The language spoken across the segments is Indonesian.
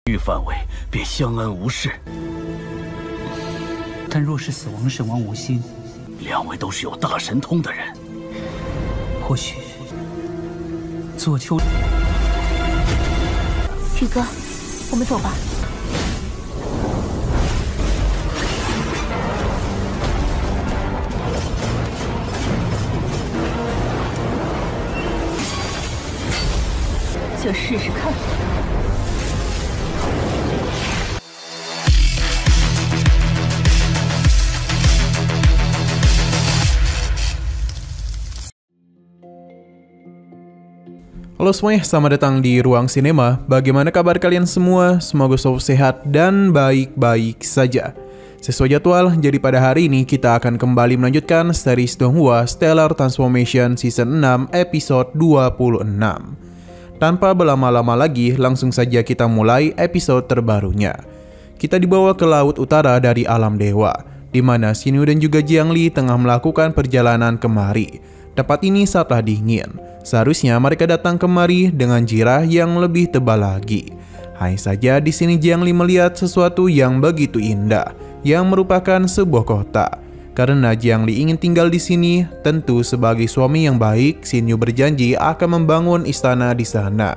域范围便相安无事。但若是死亡，神王无心，两位都是有大神通的人，或许左丘。宇哥，我们走吧。就试试看。Halo semuanya, selamat datang di Ruang Sinema. Bagaimana kabar kalian semua? Semoga selalu sehat dan baik-baik saja. Sesuai jadwal, jadi pada hari ini kita akan kembali melanjutkan series Donghua Stellar Transformation Season 6 episode 26. Tanpa berlama-lama lagi, langsung saja kita mulai episode terbarunya. Kita dibawa ke laut utara dari alam dewa, di mana Xinyu dan juga Jiangli tengah melakukan perjalanan kemari. Tempat ini sangatlah dingin. Seharusnya mereka datang kemari dengan jirah yang lebih tebal lagi. Hanya saja di sini Jiangli melihat sesuatu yang begitu indah, yang merupakan sebuah kota. Karena Jiangli ingin tinggal di sini, tentu sebagai suami yang baik, Xinyu berjanji akan membangun istana di sana.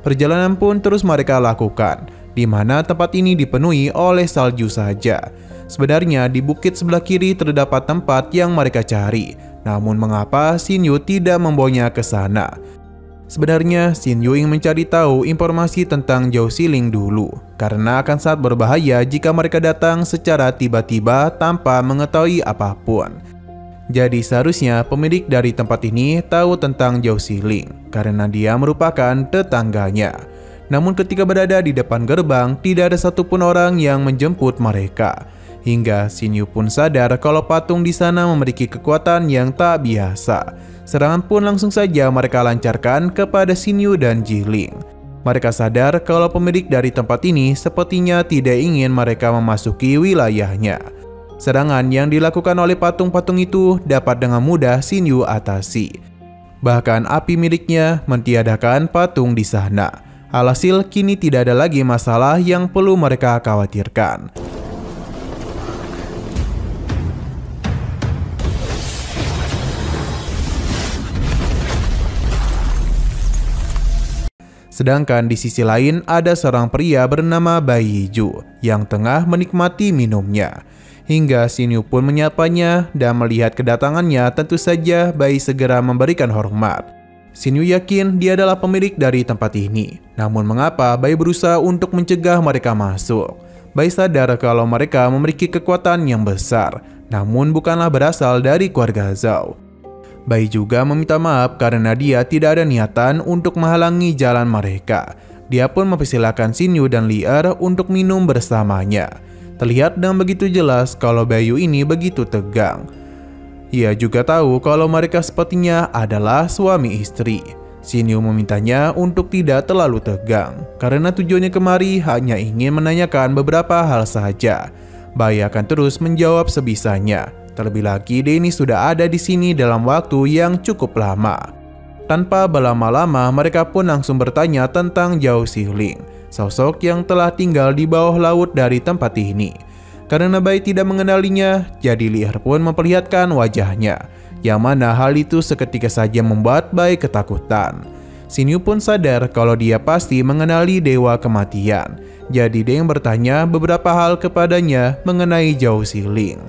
Perjalanan pun terus mereka lakukan, di mana tempat ini dipenuhi oleh salju saja. Sebenarnya di bukit sebelah kiri terdapat tempat yang mereka cari. Namun mengapa Xinyu tidak membawanya ke sana? Sebenarnya Xinyu ingin mencari tahu informasi tentang Zhao Xiling dulu, karena akan sangat berbahaya jika mereka datang secara tiba-tiba tanpa mengetahui apapun. Jadi seharusnya pemilik dari tempat ini tahu tentang Zhao Xiling, karena dia merupakan tetangganya. Namun ketika berada di depan gerbang, tidak ada satupun orang yang menjemput mereka. Hingga Xinyu pun sadar kalau patung di sana memiliki kekuatan yang tak biasa. Serangan pun langsung saja mereka lancarkan kepada Xinyu dan Jiling. Mereka sadar kalau pemilik dari tempat ini sepertinya tidak ingin mereka memasuki wilayahnya. Serangan yang dilakukan oleh patung-patung itu dapat dengan mudah Xinyu atasi. Bahkan api miliknya mentiadakan patung di sana. Alhasil kini tidak ada lagi masalah yang perlu mereka khawatirkan. Sedangkan di sisi lain ada seorang pria bernama Bai Yiju yang tengah menikmati minumnya. Hingga Xinyu pun menyapanya dan melihat kedatangannya tentu saja Bai segera memberikan hormat. Xinyu yakin dia adalah pemilik dari tempat ini. Namun mengapa Bai berusaha untuk mencegah mereka masuk? Bai sadar kalau mereka memiliki kekuatan yang besar, namun bukanlah berasal dari keluarga Zhao. Bai juga meminta maaf karena dia tidak ada niatan untuk menghalangi jalan mereka. Dia pun mempersilahkan Xinyu dan Li Er untuk minum bersamanya. Terlihat dengan begitu jelas kalau Bayu ini begitu tegang. Ia juga tahu kalau mereka sepertinya adalah suami istri. Xinyu memintanya untuk tidak terlalu tegang, karena tujuannya kemari hanya ingin menanyakan beberapa hal saja. Bai akan terus menjawab sebisanya. Terlebih lagi, Denny sudah ada di sini dalam waktu yang cukup lama. Tanpa berlama-lama, mereka pun langsung bertanya tentang Zhao Xiling, sosok yang telah tinggal di bawah laut dari tempat ini. Karena Bai tidak mengenalinya, jadi Li Er pun memperlihatkan wajahnya, yang mana hal itu seketika saja membuat Bai ketakutan. Xinyu pun sadar kalau dia pasti mengenali Dewa Kematian, jadi dia yang bertanya beberapa hal kepadanya mengenai Zhao Xiling.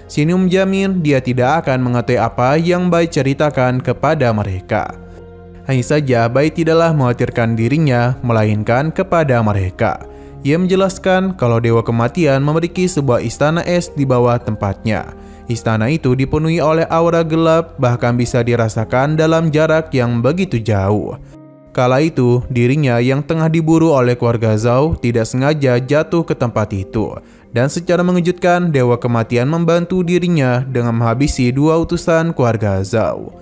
Xinyu menjamin dia tidak akan mengetahui apa yang Bai ceritakan kepada mereka. Hanya saja Bai tidaklah mengkhawatirkan dirinya, melainkan kepada mereka. Ia menjelaskan kalau Dewa Kematian memiliki sebuah istana es di bawah tempatnya. Istana itu dipenuhi oleh aura gelap, bahkan bisa dirasakan dalam jarak yang begitu jauh. Kala itu, dirinya yang tengah diburu oleh keluarga Zhao tidak sengaja jatuh ke tempat itu. Dan secara mengejutkan, Dewa Kematian membantu dirinya dengan menghabisi dua utusan keluarga Zhao.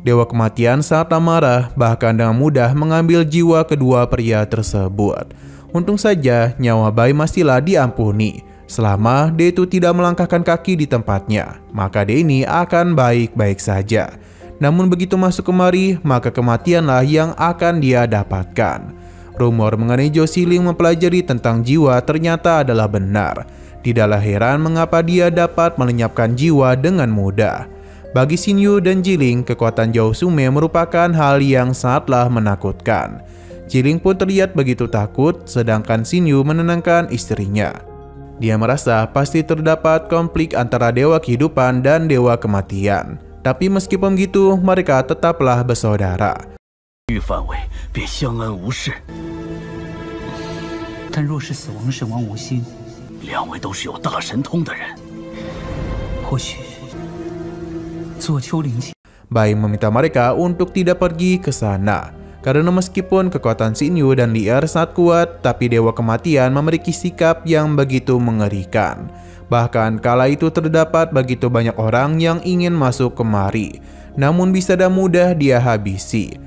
Dewa Kematian sangat marah, bahkan dengan mudah mengambil jiwa kedua pria tersebut. Untung saja nyawa Bai masihlah diampuni. Selama dia itu tidak melangkahkan kaki di tempatnya, maka dia ini akan baik-baik saja. Namun begitu masuk kemari, maka kematianlah yang akan dia dapatkan. Rumor mengenai Zhou Xiling mempelajari tentang jiwa ternyata adalah benar. Tidaklah heran mengapa dia dapat melenyapkan jiwa dengan mudah. Bagi Xin Yu dan Jiling, kekuatan Zhou Sume merupakan hal yang sangatlah menakutkan. Jiling pun terlihat begitu takut, sedangkan Xin Yu menenangkan istrinya. Dia merasa pasti terdapat konflik antara dewa kehidupan dan dewa kematian. Tapi meskipun begitu, mereka tetaplah bersaudara. 域范围便相安无事。但若是死亡神王无心，两位都是有大神通的人，或许做丘陵前 Bai meminta mereka untuk tidak pergi ke sana. Karena meskipun kekuatan Xin Yu dan Li Er sangat kuat, tapi dewa kematian memiliki sikap yang begitu mengerikan. Bahkan kala itu terdapat begitu banyak orang yang ingin masuk kemari, namun bisa dan mudah dia habisi.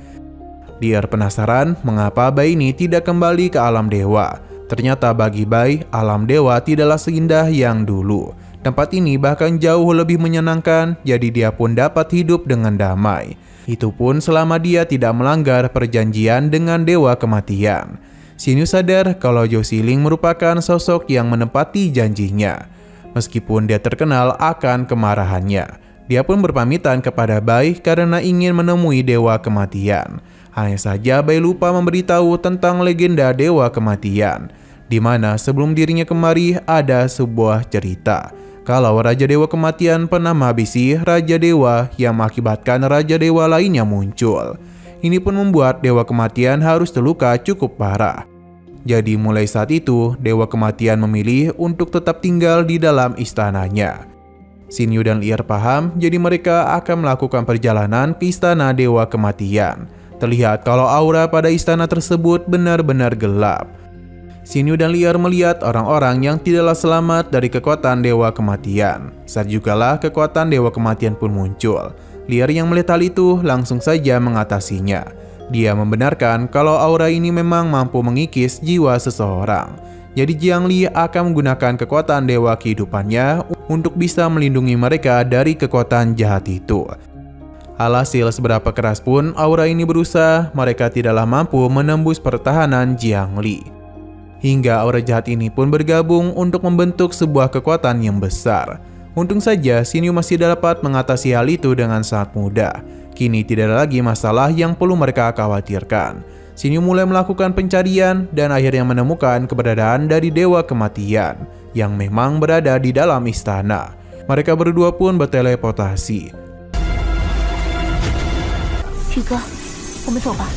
Li Er penasaran mengapa Bai ini tidak kembali ke alam dewa. Ternyata bagi Bai, alam dewa tidaklah seindah yang dulu. Tempat ini bahkan jauh lebih menyenangkan, jadi dia pun dapat hidup dengan damai. Itu pun selama dia tidak melanggar perjanjian dengan dewa kematian. Xin Yu sadar kalau Zhou Xiling merupakan sosok yang menepati janjinya. Meskipun dia terkenal akan kemarahannya, dia pun berpamitan kepada Bai karena ingin menemui dewa kematian. Hanya saja Bai lupa memberitahu tentang legenda dewa kematian, di mana sebelum dirinya kemari ada sebuah cerita kalau Raja Dewa Kematian pernah menghabisi Raja Dewa yang mengakibatkan Raja Dewa lainnya muncul. Ini pun membuat Dewa Kematian harus terluka cukup parah. Jadi mulai saat itu, Dewa Kematian memilih untuk tetap tinggal di dalam istananya. Xin Yu dan Li Er paham, jadi mereka akan melakukan perjalanan ke istana Dewa Kematian. Terlihat kalau aura pada istana tersebut benar-benar gelap. Xin Yu dan Li Er melihat orang-orang yang tidaklah selamat dari kekuatan Dewa Kematian. Saat jugalah kekuatan Dewa Kematian pun muncul. Li Er yang melihat hal itu langsung saja mengatasinya. Dia membenarkan kalau aura ini memang mampu mengikis jiwa seseorang. Jadi Jiang Li akan menggunakan kekuatan Dewa kehidupannya untuk bisa melindungi mereka dari kekuatan jahat itu. Alhasil seberapa keras pun aura ini berusaha, mereka tidaklah mampu menembus pertahanan Jiang Li. Hingga aura jahat ini pun bergabung untuk membentuk sebuah kekuatan yang besar. Untung saja Xin Yu masih dapat mengatasi hal itu dengan sangat mudah. Kini tidak ada lagi masalah yang perlu mereka khawatirkan. Xin Yu mulai melakukan pencarian dan akhirnya menemukan keberadaan dari Dewa Kematian yang memang berada di dalam istana. Mereka berdua pun berteleportasi. 宇哥，我们走吧。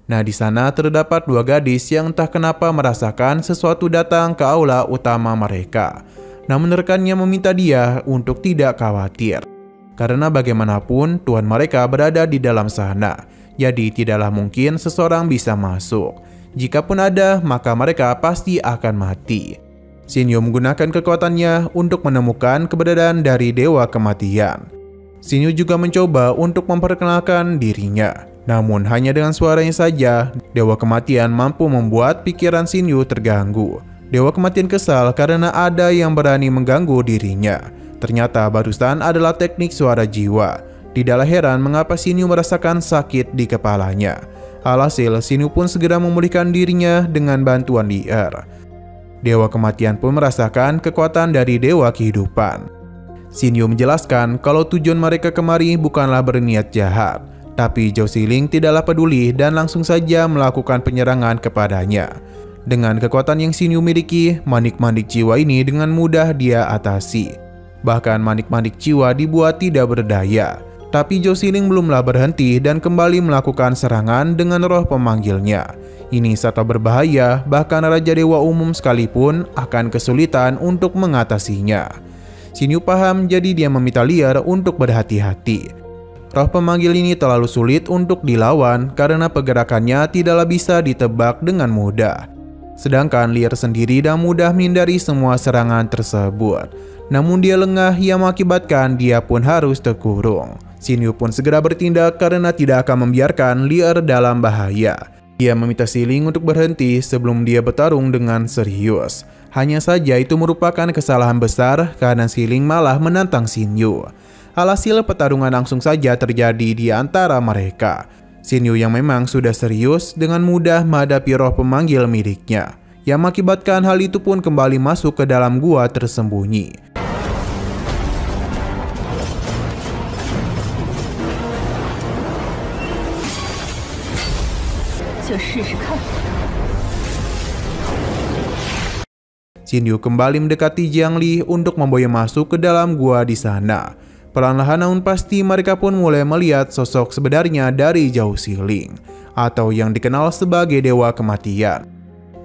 Nah, di sana terdapat dua gadis yang entah kenapa merasakan sesuatu datang ke aula utama mereka. Namun rekannya meminta dia untuk tidak khawatir. Karena bagaimanapun tuan mereka berada di dalam sana. Jadi tidaklah mungkin seseorang bisa masuk. Jikapun ada, maka mereka pasti akan mati. Xin Yu menggunakan kekuatannya untuk menemukan keberadaan dari Dewa Kematian. Xin Yu juga mencoba untuk memperkenalkan dirinya. Namun hanya dengan suaranya saja, Dewa Kematian mampu membuat pikiran Xin Yu terganggu. Dewa Kematian kesal karena ada yang berani mengganggu dirinya. Ternyata barusan adalah teknik suara jiwa. Tidaklah heran mengapa Xin Yu merasakan sakit di kepalanya. Alhasil, Xin Yu pun segera memulihkan dirinya dengan bantuan Li Er. Dewa Kematian pun merasakan kekuatan dari Dewa Kehidupan. Xin Yu menjelaskan kalau tujuan mereka kemari bukanlah berniat jahat. Tapi Zhou Xiling tidaklah peduli dan langsung saja melakukan penyerangan kepadanya. Dengan kekuatan yang Xin Yu miliki, manik-manik jiwa ini dengan mudah dia atasi. Bahkan manik-manik jiwa dibuat tidak berdaya. Tapi Zhou Xiling belumlah berhenti dan kembali melakukan serangan dengan roh pemanggilnya. Ini sangat berbahaya, bahkan Raja Dewa Umum sekalipun akan kesulitan untuk mengatasinya. Xin Yu paham, jadi dia meminta Li Er untuk berhati-hati. Roh pemanggil ini terlalu sulit untuk dilawan karena pergerakannya tidaklah bisa ditebak dengan mudah. Sedangkan Li Er sendiri dah mudah menghindari semua serangan tersebut. Namun dia lengah yang mengakibatkan dia pun harus terkurung. Xin Yu pun segera bertindak karena tidak akan membiarkan Li Er dalam bahaya. Dia meminta Xiling untuk berhenti sebelum dia bertarung dengan serius. Hanya saja itu merupakan kesalahan besar karena Xiling malah menantang Xin Yu. Alhasil pertarungan langsung saja terjadi di antara mereka. Xin Yu yang memang sudah serius dengan mudah menghadapi roh pemanggil miliknya, yang mengakibatkan hal itu pun kembali masuk ke dalam gua tersembunyi. Xin Yu kembali mendekati Jiang Li untuk membawanya masuk ke dalam gua di sana. Perlahan namun pasti mereka pun mulai melihat sosok sebenarnya dari Zhao Xiling, atau yang dikenal sebagai Dewa Kematian.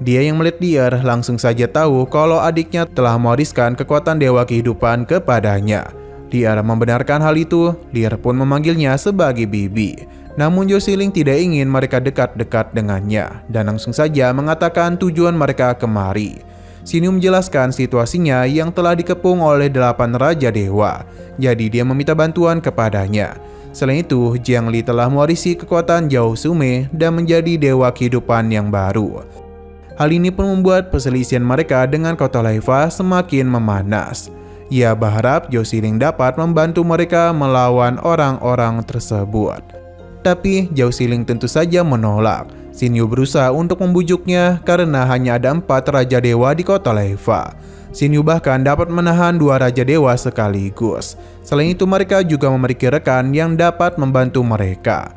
Dia yang melihat Lier langsung saja tahu kalau adiknya telah mewariskan kekuatan Dewa Kehidupan kepadanya. Lier membenarkan hal itu, Lier pun memanggilnya sebagai bibi. Namun Zhao Xiling tidak ingin mereka dekat-dekat dengannya, dan langsung saja mengatakan tujuan mereka kemari. Xin Yu menjelaskan situasinya yang telah dikepung oleh 8 Raja Dewa, jadi dia meminta bantuan kepadanya. Selain itu, Jiang Li telah mewarisi kekuatan Zhao Xume dan menjadi Dewa Kehidupan yang baru. Hal ini pun membuat perselisihan mereka dengan Kota Laifa semakin memanas. Ia berharap Zhao Xiling dapat membantu mereka melawan orang-orang tersebut. Tapi Zhao Xiling tentu saja menolak. Xin Yu berusaha untuk membujuknya karena hanya ada 4 Raja Dewa di Kota Laifa. Xin Yu bahkan dapat menahan 2 Raja Dewa sekaligus. Selain itu mereka juga memiliki rekan yang dapat membantu mereka.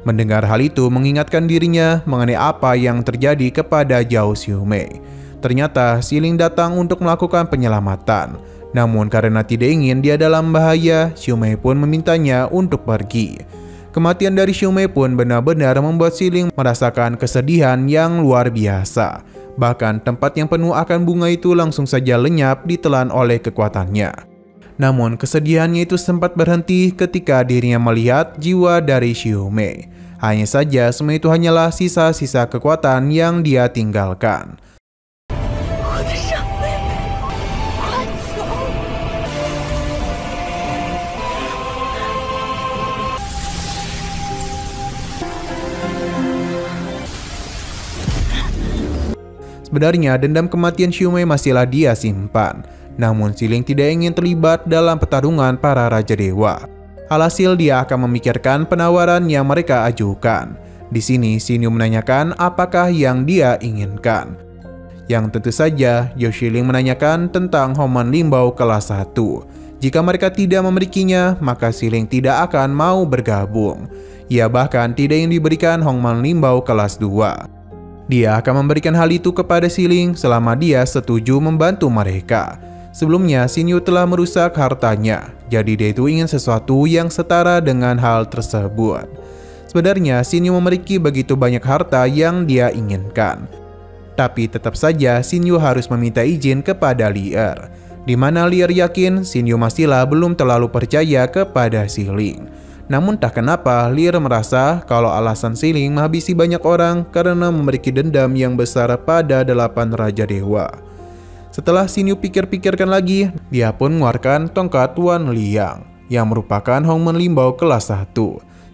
Mendengar hal itu mengingatkan dirinya mengenai apa yang terjadi kepada Zhao Xume. Ternyata Xiling datang untuk melakukan penyelamatan. Namun karena tidak ingin dia dalam bahaya, Xume pun memintanya untuk pergi. Kematian dari Xume pun benar-benar membuat Xiling merasakan kesedihan yang luar biasa. Bahkan tempat yang penuh akan bunga itu langsung saja lenyap ditelan oleh kekuatannya. Namun kesedihannya itu sempat berhenti ketika dirinya melihat jiwa dari Xume. Hanya saja semua itu hanyalah sisa-sisa kekuatan yang dia tinggalkan. Sebenarnya dendam kematian Xume masihlah dia simpan. Namun Xiling tidak ingin terlibat dalam pertarungan para Raja Dewa. Alhasil dia akan memikirkan penawaran yang mereka ajukan. Di sini Xin Yu menanyakan apakah yang dia inginkan. Yang tentu saja Zhao Xiling menanyakan tentang Hongmen Limbao kelas 1. Jika mereka tidak memilikinya, maka Xiling tidak akan mau bergabung. Ia bahkan tidak ingin diberikan Hongmen Limbao kelas 2. Dia akan memberikan hal itu kepada Xiling selama dia setuju membantu mereka. Sebelumnya, Xin Yu telah merusak hartanya, jadi dia itu ingin sesuatu yang setara dengan hal tersebut. Sebenarnya, Xin Yu memiliki begitu banyak harta yang dia inginkan. Tapi tetap saja Xin Yu harus meminta izin kepada Lier. Di mana Lier yakin Xin Yu masihlah belum terlalu percaya kepada Xiling. Namun tak kenapa Lier merasa kalau alasan Xiling menghabisi banyak orang karena memiliki dendam yang besar pada 8 Raja Dewa. Setelah Xin Yu pikir-pikirkan lagi, dia pun mengeluarkan tongkat Wan Liang yang merupakan Hongmen Limbao kelas 1.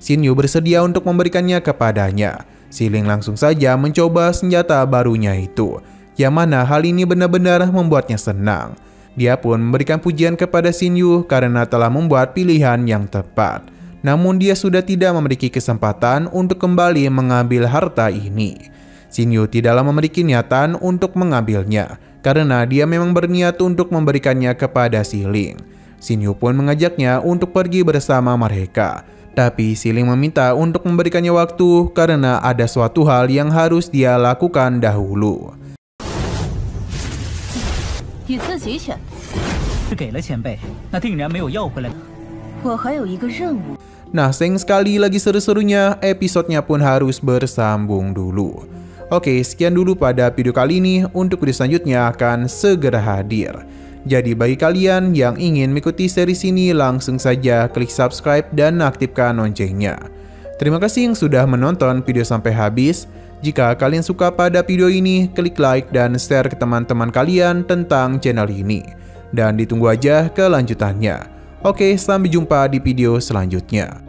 Xin Yu bersedia untuk memberikannya kepadanya. Xiling langsung saja mencoba senjata barunya itu, yang mana hal ini benar-benar membuatnya senang. Dia pun memberikan pujian kepada Xin Yu karena telah membuat pilihan yang tepat. Namun dia sudah tidak memiliki kesempatan untuk kembali mengambil harta ini. Xin Yu tidaklah memiliki niatan untuk mengambilnya, karena dia memang berniat untuk memberikannya kepada Xiling. Xin Yu pun mengajaknya untuk pergi bersama mereka. Tapi Xiling meminta untuk memberikannya waktu karena ada suatu hal yang harus dia lakukan dahulu. Nah, sayang sekali lagi seru-serunya, episodenya pun harus bersambung dulu. Oke, sekian dulu pada video kali ini. Untuk video selanjutnya akan segera hadir. Jadi bagi kalian yang ingin mengikuti series ini, langsung saja klik subscribe dan aktifkan loncengnya. Terima kasih yang sudah menonton video sampai habis. Jika kalian suka pada video ini, klik like dan share ke teman-teman kalian tentang channel ini. Dan ditunggu aja kelanjutannya. Oke, sampai jumpa di video selanjutnya.